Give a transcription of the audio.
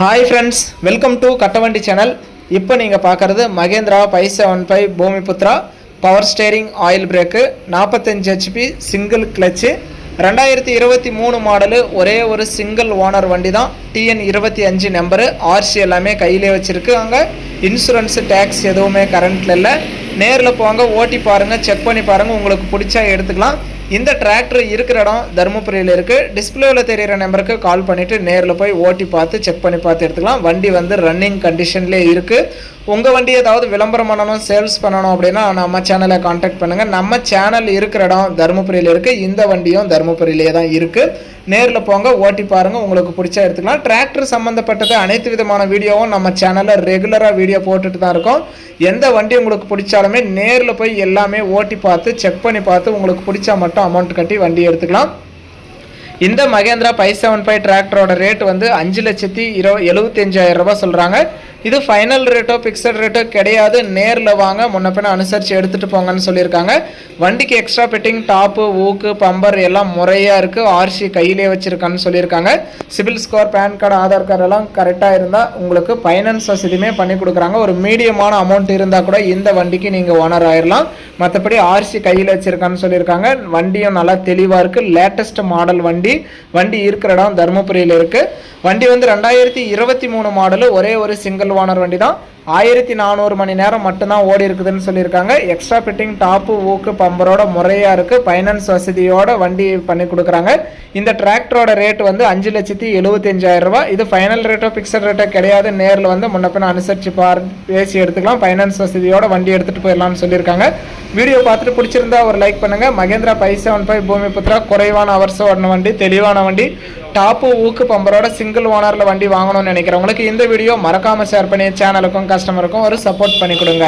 Hi friends, welcome to Kattavandi channel. இப்போ நீங்க பார்க்கிறது Mahindra 575 Bhoomiputra power steering oil brake 45 HP single clutch 2023 model ஒரே ஒரு சிங்கிள் ஓனர் வண்டி தான். TN 25 நம்பர், RC எல்லாமே கையிலே வச்சிருக்காங்க. இன்சூரன்ஸ் டாக்ஸ் எதுவுமே கரண்ட்ல இல்ல. நேர்ல போங்க, ஓட்டி பாருங்க, செக் பண்ணி பாருங்க, உங்களுக்கு பிடிச்சா எடுத்துக்கலாம். இந்த டிராக்டர் இருக்கிற இடம் தர்மபுரியில் இருக்குது. டிஸ்பிளேவில் தெரிகிற நம்பருக்கு கால் பண்ணிவிட்டு நேரில் போய் ஓட்டி பார்த்து செக் பண்ணி பார்த்து எடுத்துக்கலாம். வண்டி வந்து ரன்னிங் கண்டிஷன்லேயே இருக்குது. உங்கள் வண்டி ஏதாவது விளம்பரம் பண்ணணும், சேல்ஸ் பண்ணணும் அப்படின்னா நம்ம சேனலை காண்டாக்ட் பண்ணுங்கள். நம்ம சேனல் இருக்கிற இடம் தர்மபுரியில் இருக்குது. இந்த வண்டியும் தர்மபுரியிலே தான் இருக்குது. நேரில் போங்க, ஓட்டி பாருங்கள், உங்களுக்கு பிடிச்சா எடுத்துக்கலாம். டிராக்டர் சம்மந்தப்பட்டது அனைத்து விதமான வீடியோவும் நம்ம சேனலில் ரெகுலராக வீடியோ போட்டுட்டு தான் இருக்கோம். எந்த வண்டி உங்களுக்கு பிடிச்சாலுமே நேரில் போய் எல்லாமே ஓட்டி பார்த்து செக் பண்ணி பார்த்து உங்களுக்கு பிடிச்சா மட்டும் அமௌண்ட் கட்டி வண்டி எடுத்துக்கலாம். இந்த மகேந்திரா 575 டிராக்டரோட ரேட் வந்து 5,75,000 ரூபாய் சொல்கிறாங்க. இது ஃபைனல் ரேட்டோ ஃபிக்ஸட் ரேட்டோ கிடையாது. நேரில் வாங்க, முன்ன பின்ன அனுசரித்து எடுத்துகிட்டு போங்கன்னு சொல்லியிருக்காங்க. வண்டிக்கு எக்ஸ்ட்ரா ஃபிட்டிங், டாப்பு, ஊக்கு, பம்பர் எல்லாம் முறையாக இருக்குது. RC கையிலே வச்சுருக்கான்னு சொல்லியிருக்காங்க. CIBIL score, PAN card, Aadhaar card எல்லாம் கரெக்டாக இருந்தால் உங்களுக்கு ஃபைனான்ஸ் வசதியுமே பண்ணி கொடுக்குறாங்க. ஒரு மீடியமான அமௌண்ட் இருந்தால் கூட இந்த வண்டிக்கு நீங்கள் ஓனர் ஆயிடலாம். மற்றபடி RC கையில் வச்சுருக்கான்னு சொல்லியிருக்காங்க. வண்டியும் நல்லா தெளிவாக இருக்குது. லேட்டஸ்ட் மாடல் வண்டி இருக்கிற இடம் தர்மபுரியில் இருக்குது. வண்டி வந்து 2023 மாடலு, ஒரே ஒரு சிங்கிள் ஓனர் வண்டி தான். 1400 மணி நேரம் மட்டும்தான் ஓடி இருக்குதுன்னு சொல்லியிருக்காங்க. எக்ஸ்ட்ரா ஃபிட்டிங், டாப்பு, ஊக்கு, பம்பரோட முறையாக இருக்குது. ஃபைனான்ஸ் வசதியோட வண்டி பண்ணி கொடுக்குறாங்க. இந்த டிராக்டரோட ரேட் வந்து 5,75,000 ரூபாய். இது ஃபைனல் ரேட்டோ ஃபிக்ஸட் ரேட்டோ கிடையாது. நேரில் வந்து முன்னப்பின அனுசரித்து பேசி எடுத்துக்கலாம். ஃபைனான்ஸ் வசதியோட வண்டி எடுத்துகிட்டு போயிடலாம்னு சொல்லியிருக்காங்க. வீடியோ பார்த்துட்டு பிடிச்சிருந்தா ஒரு லைக் பண்ணுங்கள். மகேந்திரா 575 பூமிபுத்ரா குறைவான அவர்ஸ் ஓடின வண்டி, தெளிவான வண்டி, டாப்பு, ஊக்கு, பம்பரோட சிங்கிள் ஓனரில் வண்டி வாங்கணும்னு நினைக்கிறவங்களுக்கு இந்த வீடியோ மறக்காமல் ஷேர் பண்ணி சேனலுக்கும் கஸ்டமருக்கும் ஒரு சப்போர்ட் பண்ணி கொடுங்க.